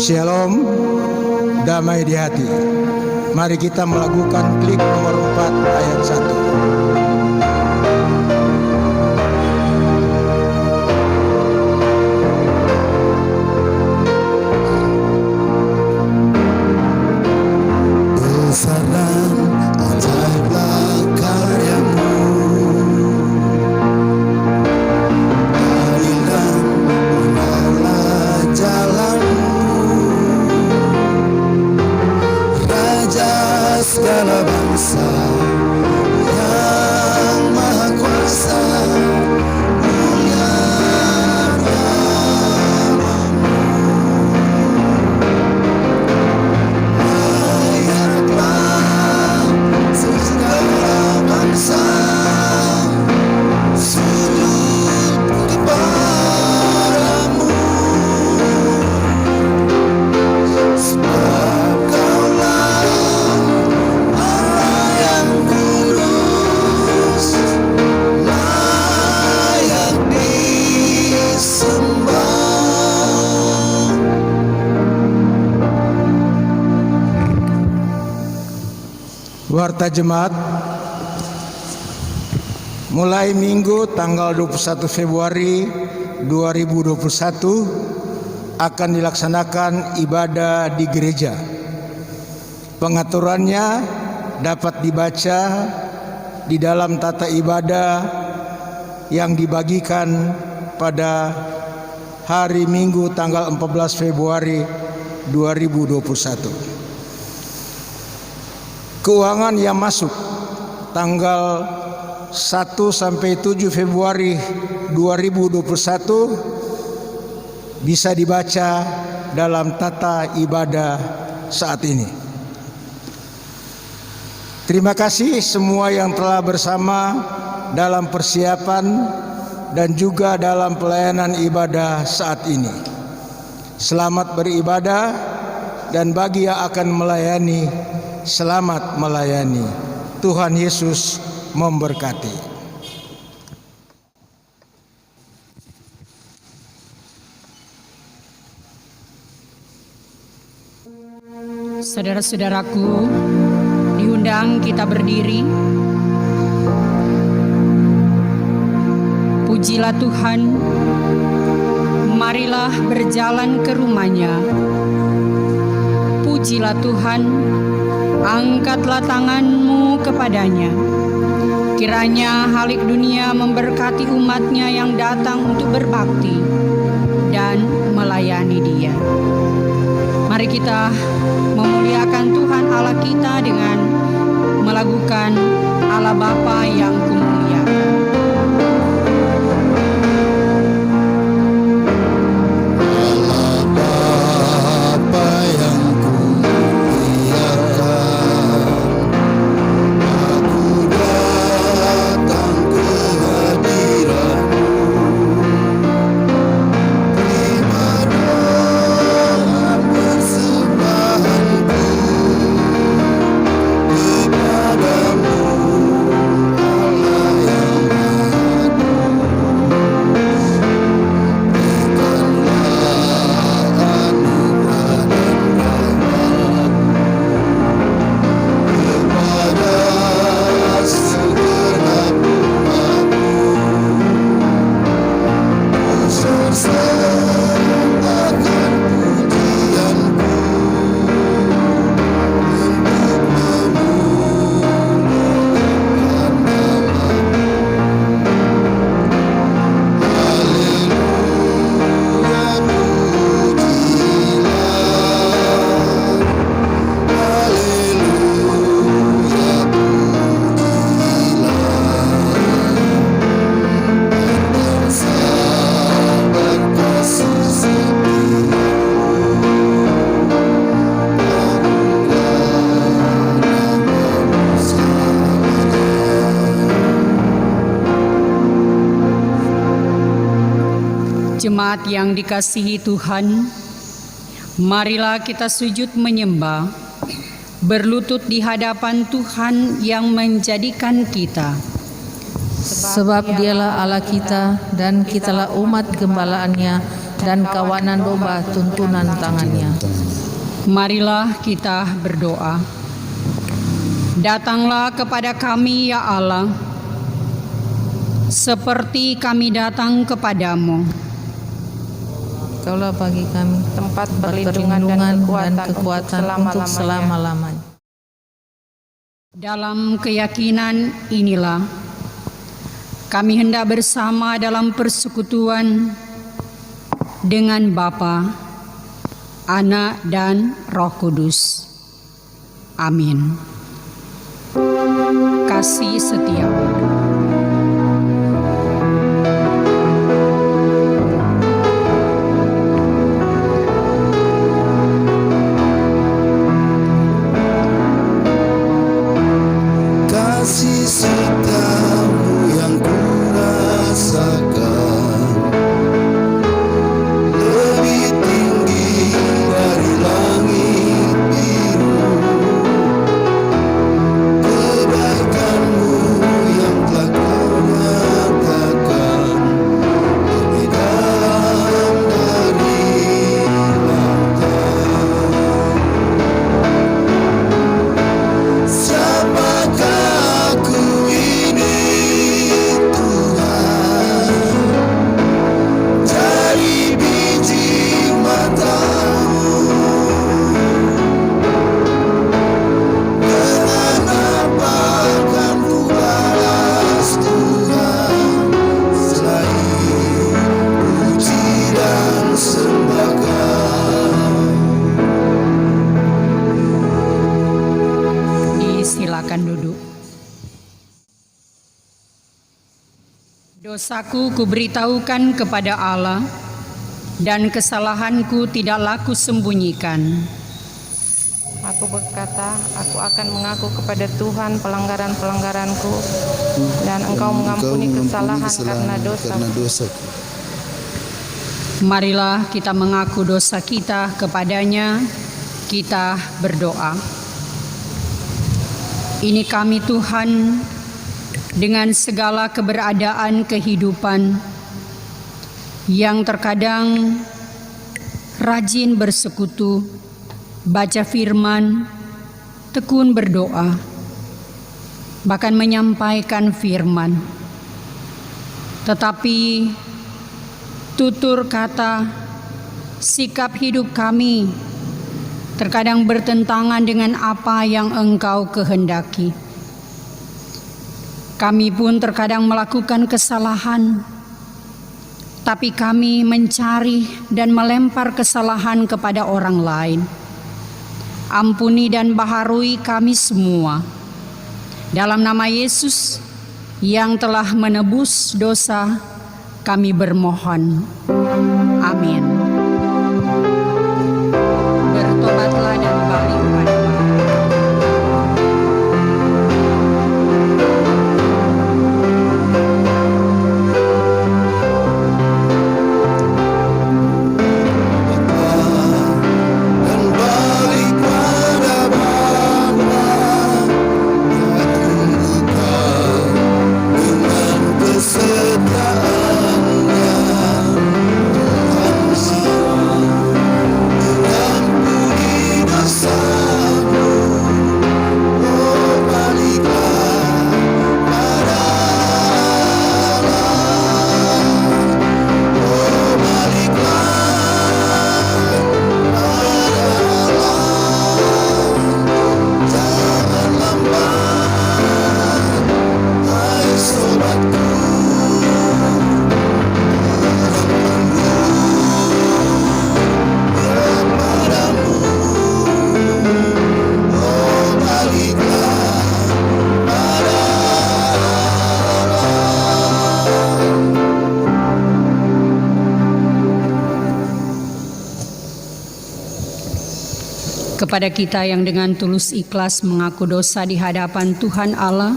Shalom, damai di hati. Mari kita melakukan klik nomor 4 ayat 1. Segala bangsa yang maha kuasa, mulia namamu. Layaklah segala bangsa sujud kepadamu, sebab Kaulah layak disembah. Warta Jemaat, mulai Minggu tanggal 21 Februari 2021 akan dilaksanakan ibadah di gereja. Pengaturannya dapat dibaca di dalam tata ibadah yang dibagikan pada hari Minggu tanggal 14 Februari 2021. Keuangan yang masuk tanggal 1 sampai 7 Februari 2021 bisa dibaca dalam tata ibadah saat ini. Terima kasih semua yang telah bersama dalam persiapan dan juga dalam pelayanan ibadah saat ini. Selamat beribadah, dan bagi yang akan melayani, selamat melayani. Tuhan Yesus memberkati. Saudara-saudaraku, diundang kita berdiri. Pujilah Tuhan, marilah berjalan ke rumah-Nya. Pujilah Tuhan, angkatlah tanganmu kepadanya. Kiranya halik dunia memberkati umat-Nya yang datang untuk berbakti dan melayani Dia. Mari kita memuliakan Tuhan Allah kita dengan melakukan Allah Bapa yang kumuliakan. Jemaat yang dikasihi Tuhan, marilah kita sujud menyembah, berlutut di hadapan Tuhan yang menjadikan kita. Sebab Dialah Allah kita dan kitalah umat gembalaannya dan kawanan domba tuntunan tangannya. Marilah kita berdoa. Datanglah kepada kami ya Allah, seperti kami datang kepadamu. Kaulah bagi kami tempat perlindungan perlindungan dan kekuatan untuk selama-lamanya. Dalam keyakinan inilah, kami hendak bersama dalam persekutuan dengan Bapa, Anak, dan Roh Kudus. Amin. Kasih setiamu. kasih setiamu yang kurasakan lebih tinggi dari langit biru. Kebaikanmu yang telah kau nyatakan lebih dalam dari lautan. Siapakah aku ini, Tuhan, dari biji matamu? Dengan apa akan ku balas Tuhan selain puji dan sembah Kau? Silakan duduk. Dosaku kuberitahukan kepada Allah, dan kesalahanku tidaklah kusembunyikan. Aku berkata, aku akan mengaku kepada Tuhan pelanggaran-pelanggaranku, dan Engkau mengampuni kesalahan karena dosaku. Marilah kita mengaku dosa kita kepadanya, kita berdoa. Ini kami Tuhan, dengan segala keberadaan kehidupan yang terkadang rajin bersekutu, baca firman, tekun berdoa, bahkan menyampaikan firman. Tetapi tutur kata, sikap hidup kami terkadang bertentangan dengan apa yang Engkau kehendaki. Kami pun terkadang melakukan kesalahan, tapi kami mencari dan melempar kesalahan kepada orang lain. Ampuni dan baharui kami semua. Dalam nama Yesus yang telah menebus dosa, kami bermohon. Amin. Bertobatlah dan balik kepada Bapa. Dan balik pada Bapa, ya tunggu Kau dengan kesetiaannya. Tuhan Sion, mengampuni dosamu. Oh baliklah pada Allah. Oh baliklah pada Allah. Jangan lambat, hai sobatku. Kepadamu, oh baliklah pada Kepada kita yang dengan tulus ikhlas mengaku dosa di hadapan Tuhan Allah,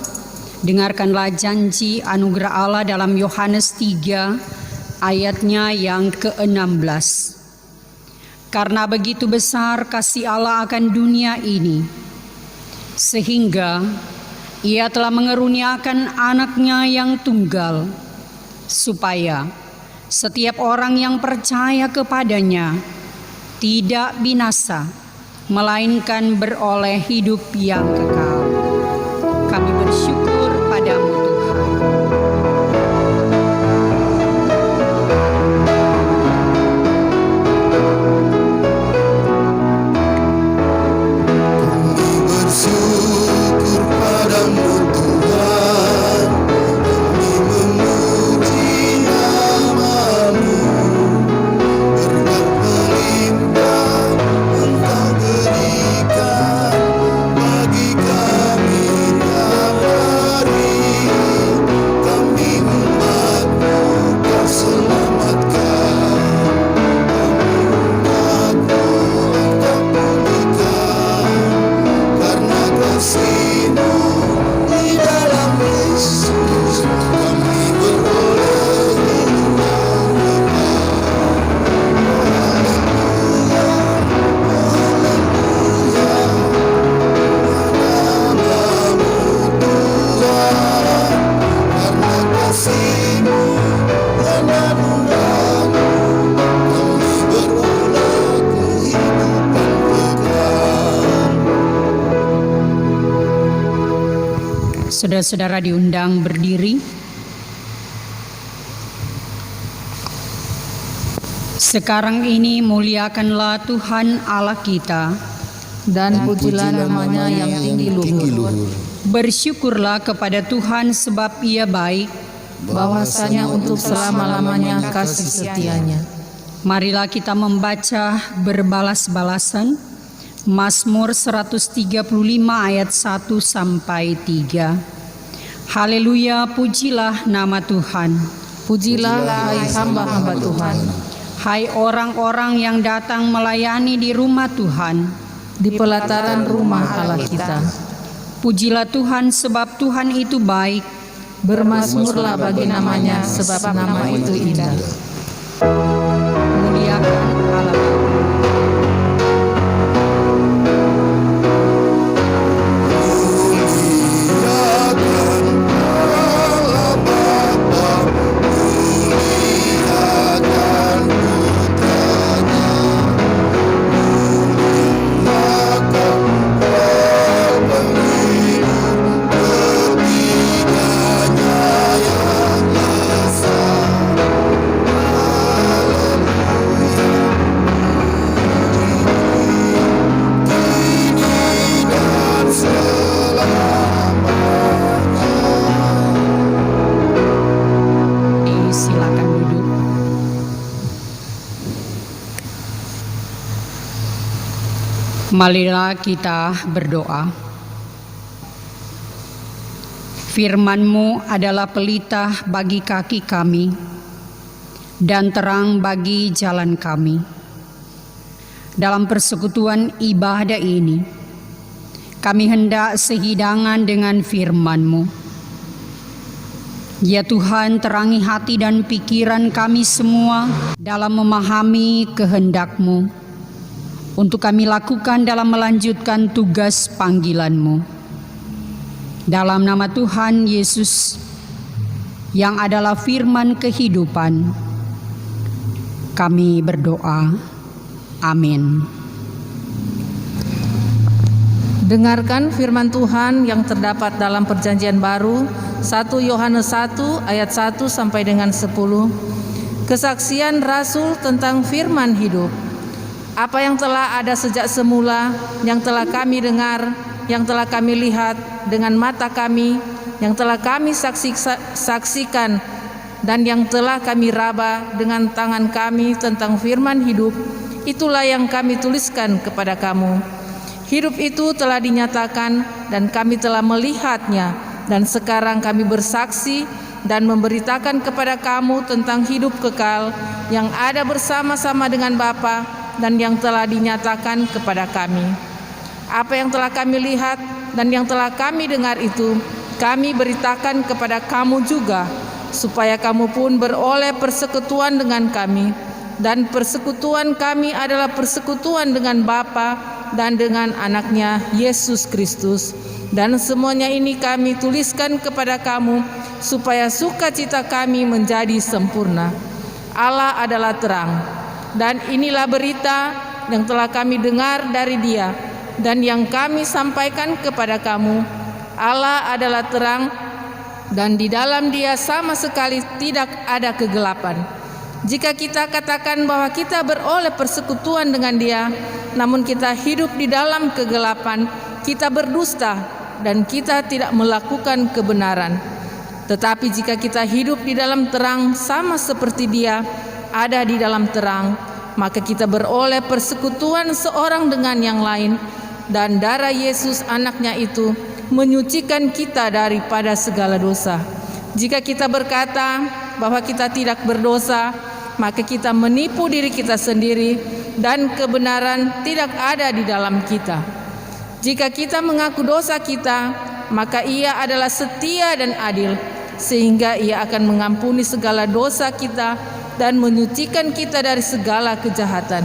dengarkanlah janji anugerah Allah dalam Yohanes 3 ayatnya yang ke-16. Karena begitu besar kasih Allah akan dunia ini, sehingga Ia telah mengeruniakan anaknya yang tunggal, supaya setiap orang yang percaya kepadanya tidak binasa, melainkan beroleh hidup yang kekal. Kami bersyukur padamu Tuhan. Bersyukur padamu Tuhan, kami memuji nama-Mu. Berkat melimpah Engkau berikan bagi kami tiap hari. Kami umat-Mu Kau selamatkan, umat-Mu Engkau pulihkan. Karena kasih-Mu di dalam Yesus, kami beroleh hidup yang kekal. Haleluya, haleluya, nama-Mu Tuhan. Karena kasih-Mu dan anugerah-Mu, kami beroleh kehidupan kekal. Saudara-saudara diundang berdiri. Sekarang ini muliakanlah Tuhan Allah kita. Dan pujilah namanya yang tinggi luhur, Bersyukurlah kepada Tuhan sebab Ia baik. bahwasanya untuk selama-lamanya kasih setianya. Marilah kita membaca berbalas-balasan Mazmur 135 ayat 1 sampai 3. Haleluya, pujilah nama Tuhan. Pujilah hai hamba-hamba Tuhan, Hai orang-orang yang datang melayani di rumah Tuhan. di pelataran rumah Allah kita. Pujilah Tuhan sebab Tuhan itu baik. Bermazmurlah bagi namanya sebab nama itu indah. Muliakan Allah. Muliakan Allah Bapa, muliakan Putranya, muliakan Roh Penghidup, ketiganya yang esa. Kini dan selamanya. Silakan duduk. Marilah kita berdoa. Firman-Mu adalah pelita bagi kaki kami dan terang bagi jalan kami. Dalam persekutuan ibadah ini, kami hendak sehidangan dengan firman-Mu. Ya Tuhan, terangi hati dan pikiran kami semua dalam memahami kehendak-Mu, untuk kami lakukan dalam melanjutkan tugas panggilan-Mu. Dalam nama Tuhan Yesus, yang adalah firman kehidupan, kami berdoa. Amin. Dengarkan firman Tuhan yang terdapat dalam Perjanjian Baru, 1 Yohanes 1 ayat 1 sampai dengan 10. Kesaksian Rasul tentang firman hidup. Apa yang telah ada sejak semula, yang telah kami dengar, yang telah kami lihat dengan mata kami, yang telah kami saksikan, dan yang telah kami raba dengan tangan kami tentang firman hidup, itulah yang kami tuliskan kepada kamu. Hidup itu telah dinyatakan dan kami telah melihatnya, dan sekarang kami bersaksi dan memberitakan kepada kamu tentang hidup kekal yang ada bersama-sama dengan Bapa dan yang telah dinyatakan kepada kami. Apa yang telah kami lihat dan yang telah kami dengar itu kami beritakan kepada kamu juga, supaya kamu pun beroleh persekutuan dengan kami. Dan persekutuan kami adalah persekutuan dengan Bapa dan dengan anaknya Yesus Kristus. Dan semuanya ini kami tuliskan kepada kamu, supaya sukacita kami menjadi sempurna. Allah adalah terang. Dan inilah berita yang telah kami dengar dari Dia dan yang kami sampaikan kepada kamu. Allah adalah terang dan di dalam Dia sama sekali tidak ada kegelapan. Jika kita katakan bahwa kita beroleh persekutuan dengan Dia, namun kita hidup di dalam kegelapan, kita berdusta dan kita tidak melakukan kebenaran. Tetapi jika kita hidup di dalam terang sama seperti Dia ada di dalam terang, maka kita beroleh persekutuan seorang dengan yang lain, dan darah Yesus anaknya itu menyucikan kita daripada segala dosa. Jika kita berkata bahwa kita tidak berdosa, maka kita menipu diri kita sendiri dan kebenaran tidak ada di dalam kita. Jika kita mengaku dosa kita, maka Ia adalah setia dan adil, sehingga Ia akan mengampuni segala dosa kita dan menyucikan kita dari segala kejahatan.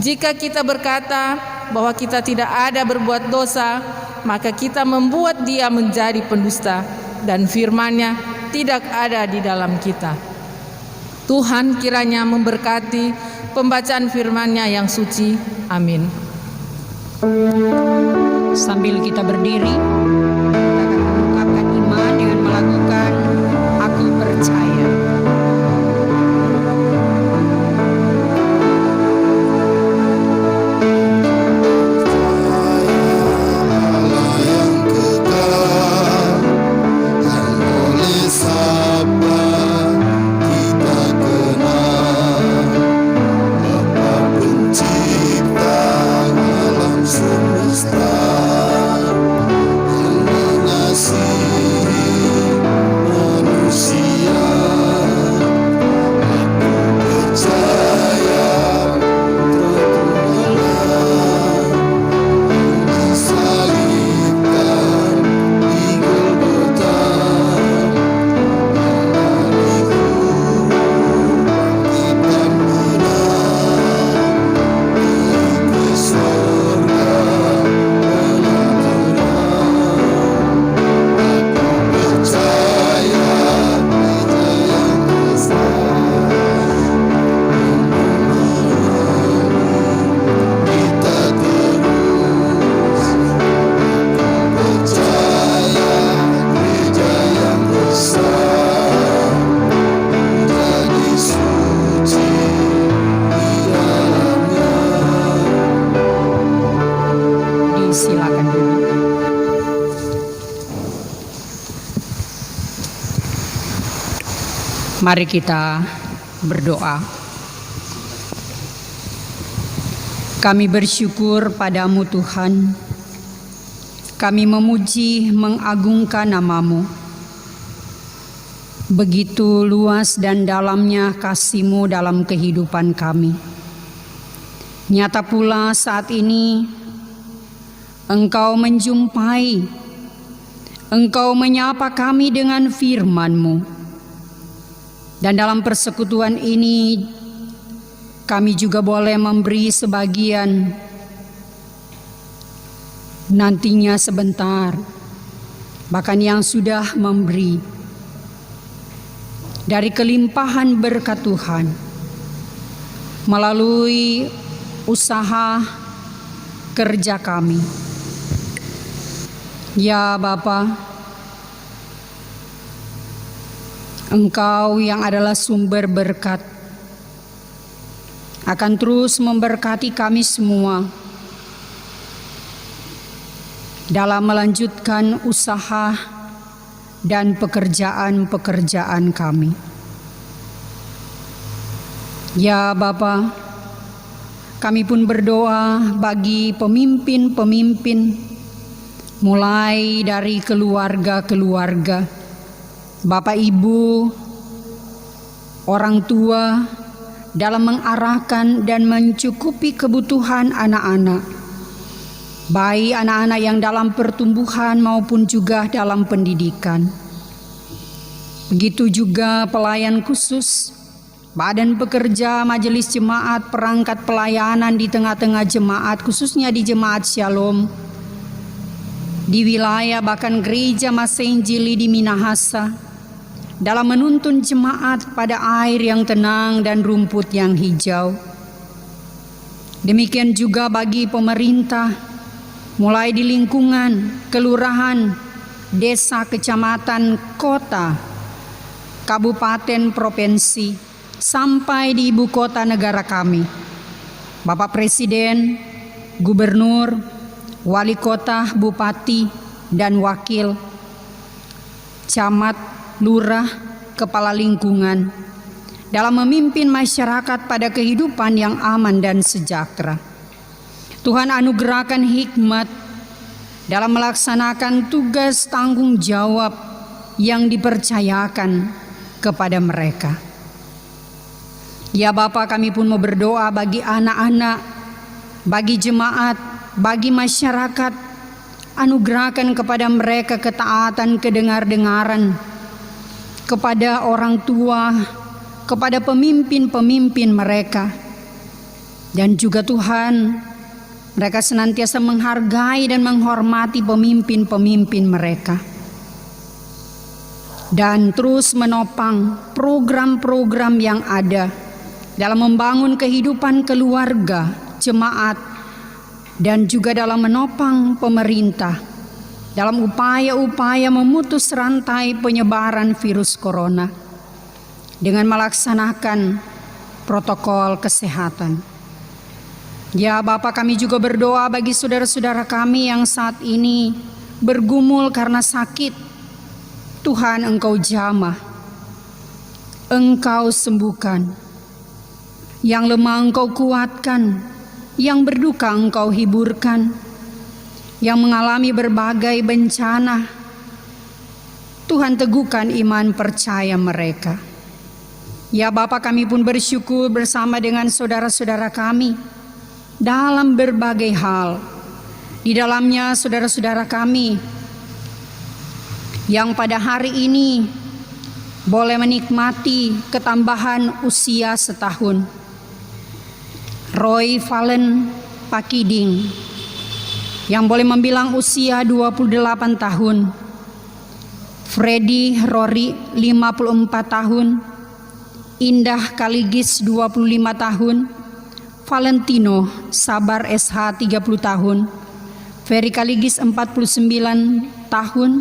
Jika kita berkata bahwa kita tidak ada berbuat dosa, maka kita membuat Dia menjadi pendusta dan firman-Nya tidak ada di dalam kita. Tuhan kiranya memberkati pembacaan firman-Nya yang suci. Amin. Sambil kita berdiri, kita akan mengungkapkan iman dengan melakukan aku percaya. Allah yang kekal, yang oleh sabar kita kenal, Bapa pencipta alam semesta, yang mengasihi manusia. Aku percaya disalibkan di Golgota, bangkitkan menang, naik ke surga telah terang. Aku percaya gereja yang besar, kita terus. Percaya gereja yang besar, menjadi suci di dalamnya. Disilakan duduk. Mari kita berdoa. Kami bersyukur padamu Tuhan. Kami memuji, mengagungkan nama-Mu. Begitu luas dan dalamnya kasih-Mu dalam kehidupan kami. Nyata pula saat ini Engkau menjumpai, Engkau menyapa kami dengan firman-Mu. Dan dalam persekutuan ini kami juga boleh memberi sebagian, nantinya sebentar, bahkan yang sudah memberi dari kelimpahan berkat Tuhan melalui usaha kerja kami. Ya Bapa, Engkau yang adalah sumber berkat akan terus memberkati kami semua dalam melanjutkan usaha dan pekerjaan-pekerjaan kami. Ya Bapa, kami pun berdoa bagi pemimpin-pemimpin, mulai dari keluarga-keluarga, Bapak Ibu, orang tua, dalam mengarahkan dan mencukupi kebutuhan anak-anak, baik anak-anak yang dalam pertumbuhan maupun juga dalam pendidikan. Begitu juga pelayan khusus, badan pekerja, majelis jemaat, perangkat pelayanan di tengah-tengah jemaat, khususnya di Jemaat Shalom, di wilayah bahkan gereja Masenjili di Minahasa, dalam menuntun jemaat pada air yang tenang dan rumput yang hijau. Demikian juga bagi pemerintah, mulai di lingkungan, kelurahan, desa, kecamatan, kota, kabupaten, provinsi, sampai di ibu kota negara kami. Bapak Presiden, Gubernur, Wali Kota, Bupati, dan Wakil, Camat, Lurah, Kepala Lingkungan, dalam memimpin masyarakat pada kehidupan yang aman dan sejahtera. Tuhan anugerahkan hikmat dalam melaksanakan tugas tanggung jawab yang dipercayakan kepada mereka. Ya Bapa, kami pun mau berdoa bagi anak-anak, bagi jemaat, bagi masyarakat. Anugerahkan kepada mereka ketaatan, kedengar-dengaran, kepada orang tua, kepada pemimpin-pemimpin mereka. Dan juga Tuhan, mereka senantiasa menghargai dan menghormati pemimpin-pemimpin mereka. Dan terus menopang program-program yang ada dalam membangun kehidupan keluarga, jemaat, dan juga dalam menopang pemerintah dalam upaya-upaya memutus rantai penyebaran virus corona dengan melaksanakan protokol kesehatan. Ya Bapa, kami juga berdoa bagi saudara-saudara kami yang saat ini bergumul karena sakit. Tuhan, Engkau jamah, Engkau sembuhkan, yang lemah Engkau kuatkan, yang berduka Engkau hiburkan, yang mengalami berbagai bencana, Tuhan teguhkan iman percaya mereka. Ya Bapa, kami pun bersyukur bersama dengan saudara-saudara kami dalam berbagai hal. Di dalamnya saudara-saudara kami yang pada hari ini boleh menikmati ketambahan usia setahun. Roy Valen Pakiding yang boleh membilang usia 28 tahun. Freddy Rory 54 tahun. Indah Kaligis 25 tahun. Valentino Sabar SH 30 tahun. Ferry Kaligis 49 tahun.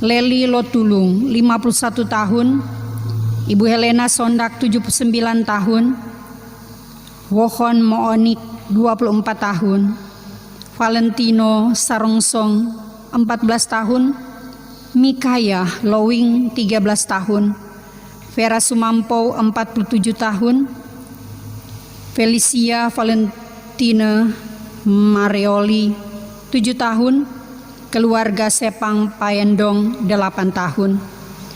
Leli Lotulung 51 tahun. Ibu Helena Sondak 79 tahun. Wohon Moonik 24 tahun. Valentino Sarongsong 14 tahun. Mikaya Lowing 13 tahun. Vera Sumampo 47 tahun. Felicia Valentina Marioli 7 tahun. Keluarga Sepang Payendong 8 tahun.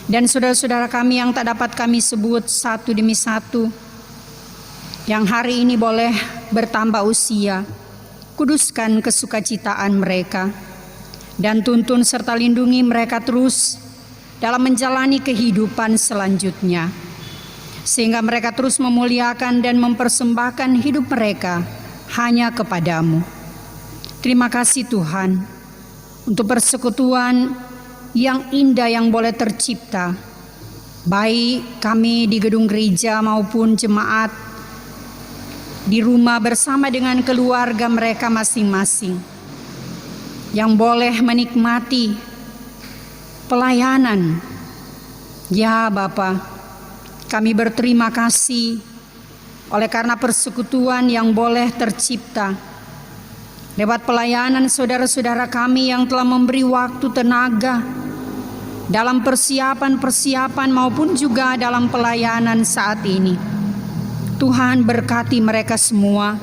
Dan saudara-saudara kami yang tak dapat kami sebut satu demi satu, yang hari ini boleh bertambah usia, kuduskan kesukacitaan mereka, dan tuntun serta lindungi mereka terus dalam menjalani kehidupan selanjutnya, sehingga mereka terus memuliakan dan mempersembahkan hidup mereka hanya kepadamu. Terima kasih Tuhan untuk persekutuan yang indah yang boleh tercipta, baik kami di gedung gereja maupun jemaat di rumah bersama dengan keluarga mereka masing-masing, yang boleh menikmati pelayanan. Ya Bapa, kami berterima kasih oleh karena persekutuan yang boleh tercipta lewat pelayanan saudara-saudara kami yang telah memberi waktu tenaga dalam persiapan maupun juga dalam pelayanan saat ini. Tuhan berkati mereka semua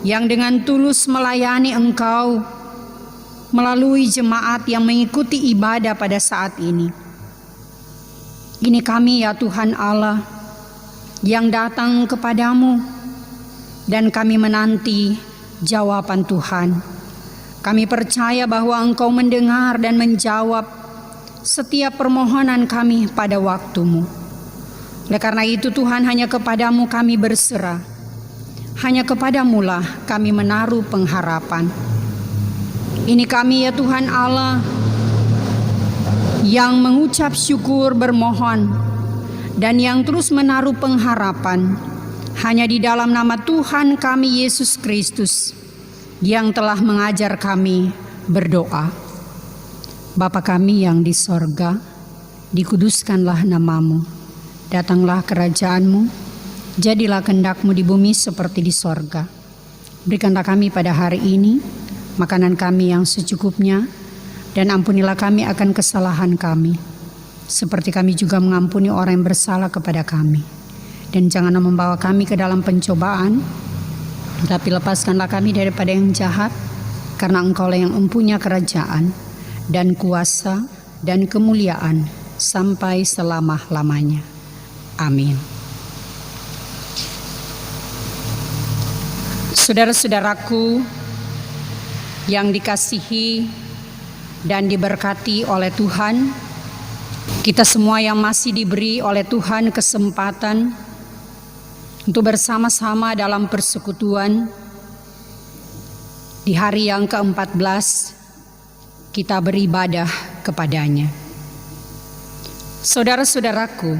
yang dengan tulus melayani Engkau melalui jemaat yang mengikuti ibadah pada saat ini. Ini kami ya Tuhan Allah yang datang kepadamu, dan kami menanti jawaban Tuhan. Kami percaya bahwa Engkau mendengar dan menjawab setiap permohonan kami pada waktumu. Oleh karena itu Tuhan, hanya kepadamu kami berserah. Hanya kepadamulah kami menaruh pengharapan. Ini kami ya Tuhan Allah yang mengucap syukur bermohon, dan yang terus menaruh pengharapan hanya di dalam nama Tuhan kami Yesus Kristus, yang telah mengajar kami berdoa. Bapa kami yang di sorga, dikuduskanlah namamu, datanglah kerajaanmu, jadilah kehendak-Mu di bumi seperti di sorga. Berikanlah kami pada hari ini makanan kami yang secukupnya, dan ampunilah kami akan kesalahan kami, seperti kami juga mengampuni orang yang bersalah kepada kami. Dan janganlah membawa kami ke dalam pencobaan, tapi lepaskanlah kami daripada yang jahat, karena Engkau-lah yang mempunyai kerajaan dan kuasa dan kemuliaan sampai selama-lamanya. Amin. Saudara-saudaraku yang dikasihi dan diberkati oleh Tuhan, kita semua yang masih diberi oleh Tuhan kesempatan untuk bersama-sama dalam persekutuan di hari yang ke-14 kita beribadah kepadanya. Saudara-saudaraku,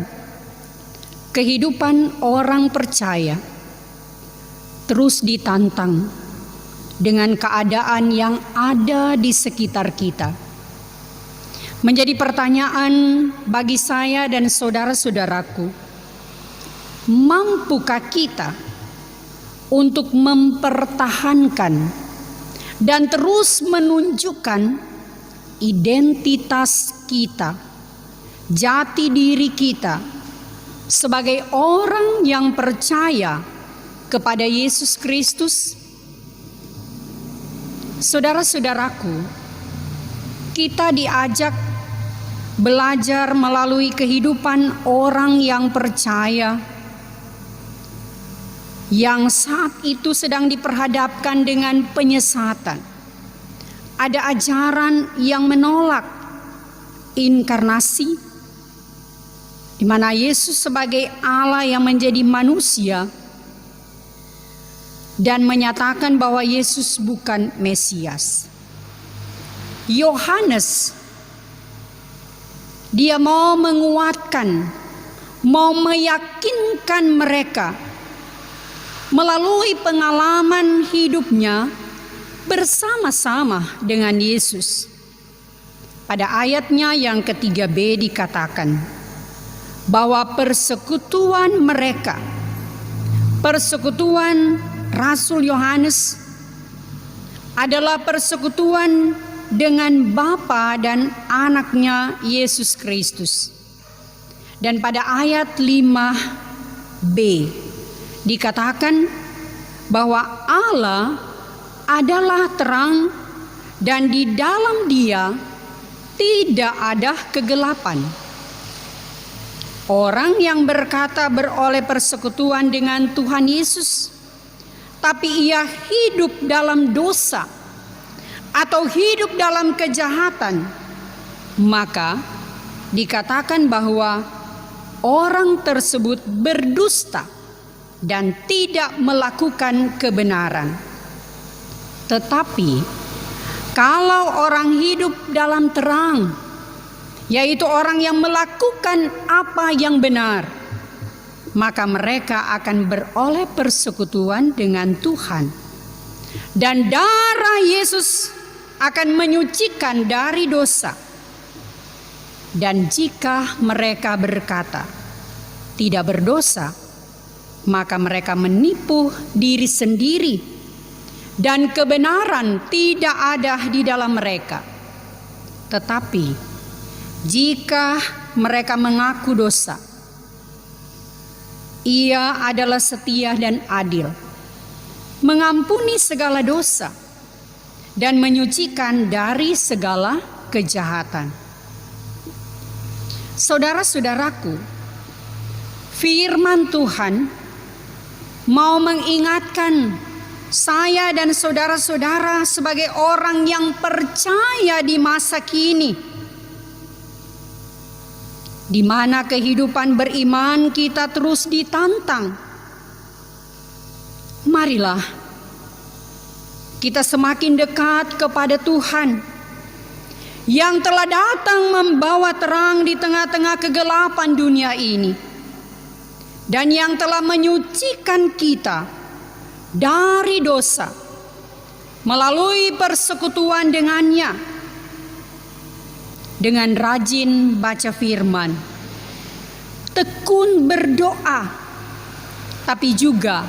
kehidupan orang percaya terus ditantang dengan keadaan yang ada di sekitar kita. Menjadi pertanyaan bagi saya dan saudara-saudaraku, mampukah kita untuk mempertahankan dan terus menunjukkan identitas kita, jati diri kita sebagai orang yang percaya kepada Yesus Kristus? Saudara-saudaraku, kita diajak belajar melalui kehidupan orang yang percaya, yang saat itu sedang diperhadapkan dengan penyesatan. Ada ajaran yang menolak inkarnasi, di mana Yesus sebagai Allah yang menjadi manusia dan menyatakan bahwa Yesus bukan Mesias. Yohanes, dia mau menguatkan, mau meyakinkan mereka melalui pengalaman hidupnya bersama-sama dengan Yesus. Pada ayatnya yang ke-3b dikatakan bahwa persekutuan mereka, persekutuan Rasul Yohanes, adalah persekutuan dengan Bapa dan anaknya Yesus Kristus. Dan pada ayat 5b dikatakan bahwa Allah adalah terang dan di dalam Dia tidak ada kegelapan. Orang yang berkata beroleh persekutuan dengan Tuhan Yesus, tapi ia hidup dalam dosa atau hidup dalam kejahatan, maka dikatakan bahwa orang tersebut berdusta dan tidak melakukan kebenaran. Tetapi kalau orang hidup dalam terang, yaitu orang yang melakukan apa yang benar, maka mereka akan beroleh persekutuan dengan Tuhan. Dan darah Yesus akan menyucikan dari dosa. Dan jika mereka berkata tidak berdosa, maka mereka menipu diri sendiri, dan kebenaran tidak ada di dalam mereka. Tetapi jika mereka mengaku dosa, Ia adalah setia dan adil, mengampuni segala dosa dan menyucikan dari segala kejahatan. Saudara-saudaraku, firman Tuhan mau mengingatkan saya dan saudara-saudara sebagai orang yang percaya di masa kini, di mana kehidupan beriman kita terus ditantang. Marilah kita semakin dekat kepada Tuhan, yang telah datang membawa terang di tengah-tengah kegelapan dunia ini, dan yang telah menyucikan kita dari dosa melalui persekutuan dengannya, dengan rajin baca firman, tekun berdoa, tapi juga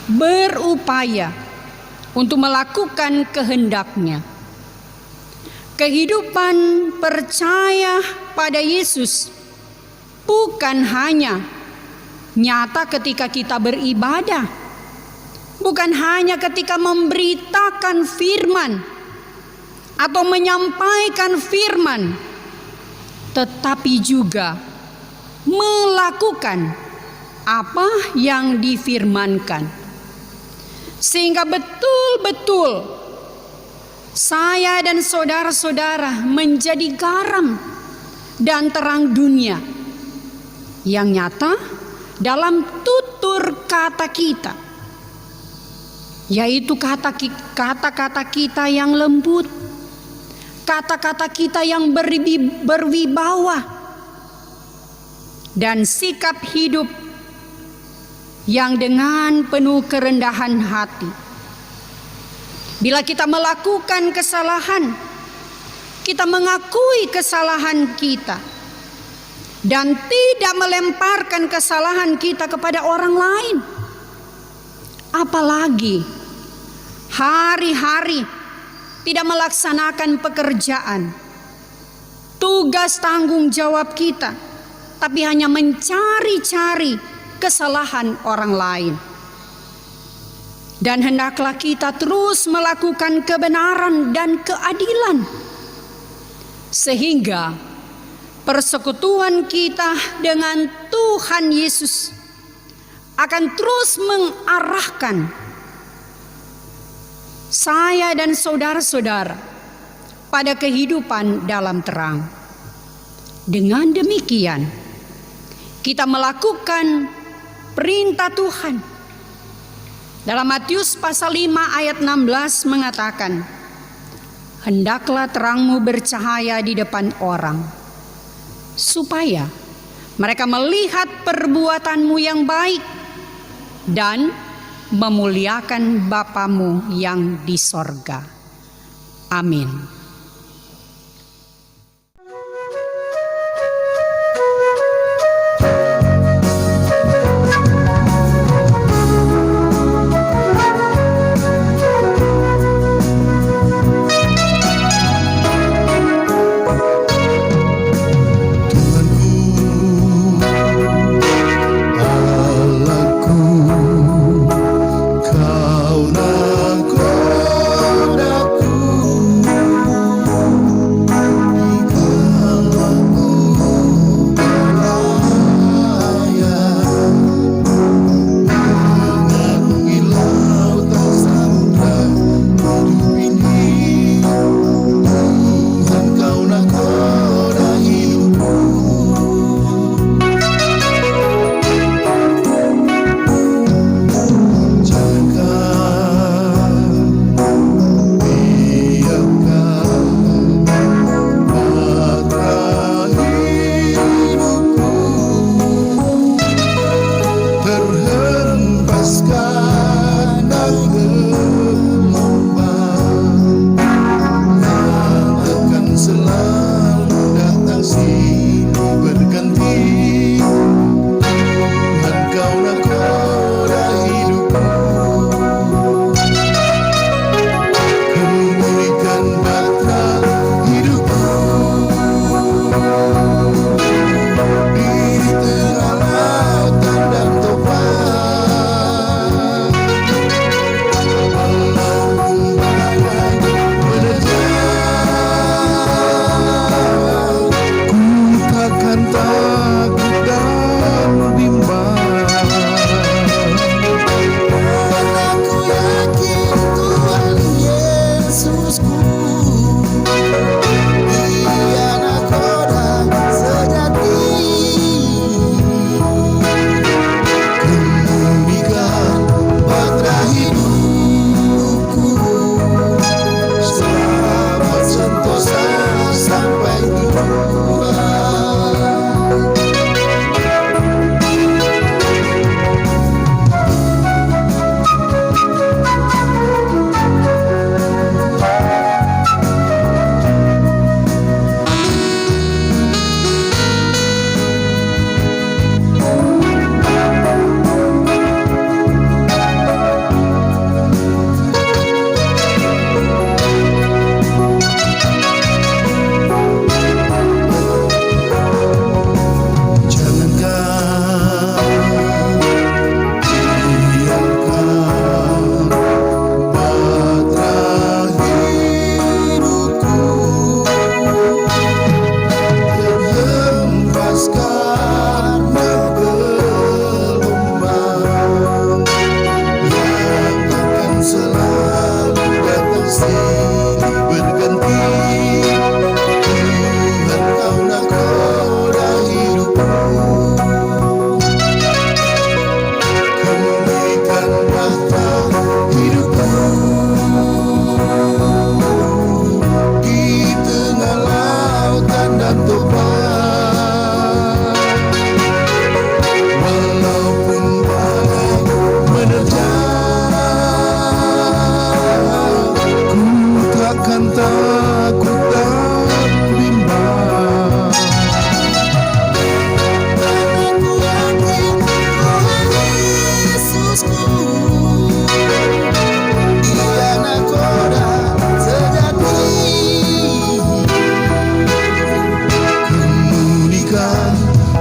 berupaya untuk melakukan kehendak-Nya. Kehidupan percaya pada Yesus bukan hanya nyata ketika kita beribadah, bukan hanya ketika memberitakan firman atau menyampaikan firman, tetapi juga melakukan apa yang difirmankan, sehingga betul-betul saya dan saudara-saudara menjadi garam dan terang dunia yang nyata dalam tutur kata kita, yaitu kata-kata kita yang lembut, kata-kata kita yang berwibawa, dan sikap hidup yang dengan penuh kerendahan hati. Bila kita melakukan kesalahan, kita mengakui kesalahan kita dan tidak melemparkan kesalahan kita kepada orang lain. Apalagi hari-hari tidak melaksanakan pekerjaan, tugas tanggung jawab kita, tapi hanya mencari-cari kesalahan orang lain. Dan hendaklah kita terus melakukan kebenaran dan keadilan, sehingga persekutuan kita dengan Tuhan Yesus akan terus mengarahkan saya dan saudara-saudara pada kehidupan dalam terang. Dengan demikian, kita melakukan perintah Tuhan. Dalam Matius pasal 5 ayat 16 mengatakan, hendaklah terangmu bercahaya di depan orang, supaya mereka melihat perbuatanmu yang baik dan memuliakan Bapamu yang di sorga. Amin. Kau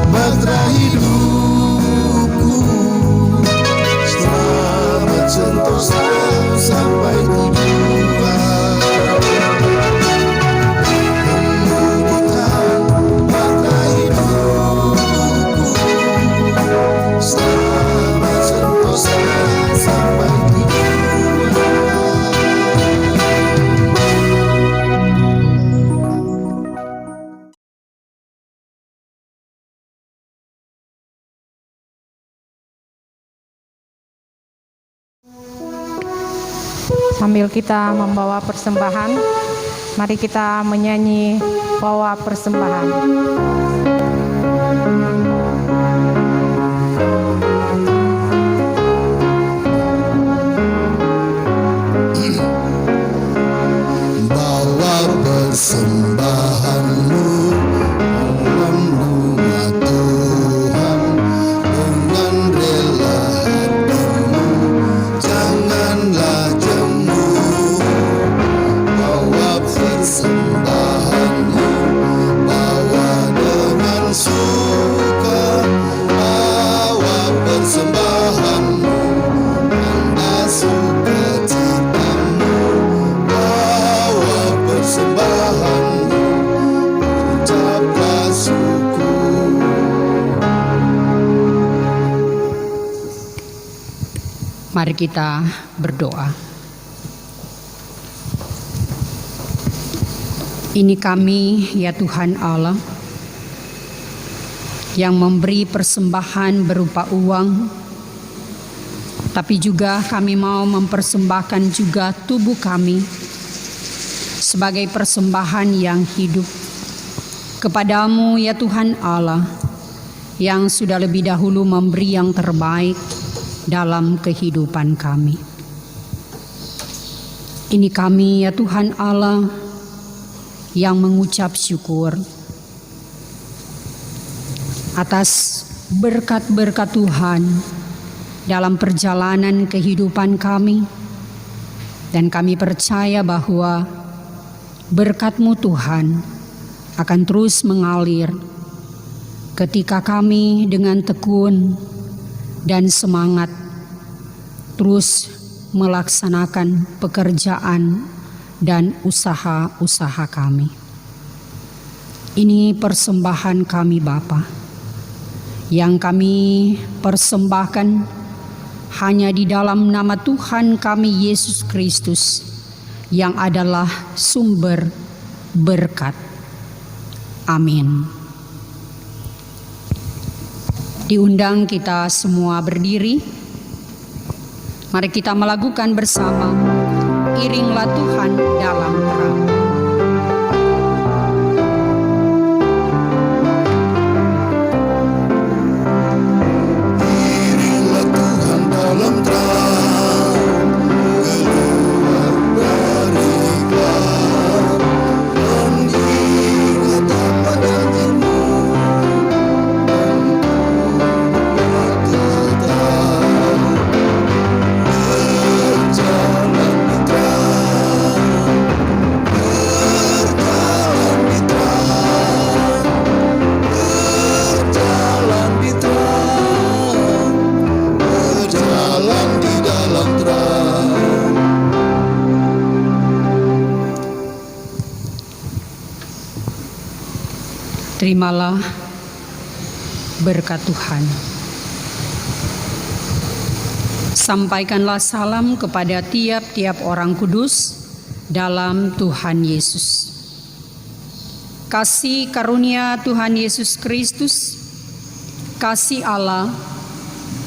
Bahtera hidupku, selamat sentosa sampai tujuan. Menyuguhkan bahtera hidupku, selamat sentosa sampai tujuan. Sambil kita membawa persembahan, mari kita menyanyi bawa persembahan. Bawa persembahanmu dalam rumah Tuhan dengan rela hatimu, janganlah jemu. Bawa persembahanmu, bawa dengan suka. Bawa persembahanmu, tanda sukacitamu. Bawa persembahanmu, ucaplah syukur. Mari kita berdoa. Ini kami, ya Tuhan Allah, yang memberi persembahan berupa uang, tapi juga kami mau mempersembahkan juga tubuh kami sebagai persembahan yang hidup kepadamu, ya Tuhan Allah, yang sudah lebih dahulu memberi yang terbaik dalam kehidupan kami. Ini kami, ya Tuhan Allah, yang mengucap syukur atas berkat-berkat Tuhan dalam perjalanan kehidupan kami, dan kami percaya bahwa berkat-Mu Tuhan akan terus mengalir ketika kami dengan tekun dan semangat terus melaksanakan pekerjaan dan usaha-usaha kami. Ini persembahan kami Bapa, yang kami persembahkan hanya di dalam nama Tuhan kami Yesus Kristus, yang adalah sumber berkat. Amin. Diundang kita semua berdiri. Mari kita melakukan bersama Iringlah Tuhan dalam terang. Iringlah Tuhan dalam terang, keluar dari gelap, dan ingat apa janji-Mu, dan buat tetap berjalan di terang, berjalan di terang, berjalan di terang, berjalan di dalam terang. Terimalah berkat Tuhan. Sampaikanlah salam kepada tiap-tiap orang kudus dalam Tuhan Yesus. Kasih karunia Tuhan Yesus Kristus, kasih Allah,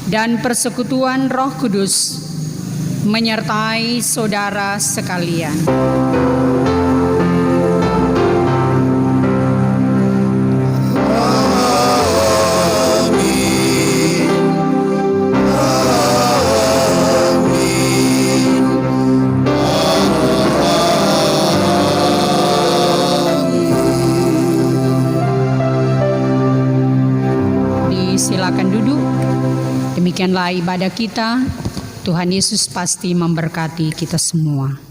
dan persekutuan Roh Kudus menyertai saudara sekalian. Silakan duduk. Demikianlah ibadah kita. Tuhan Yesus pasti memberkati kita semua.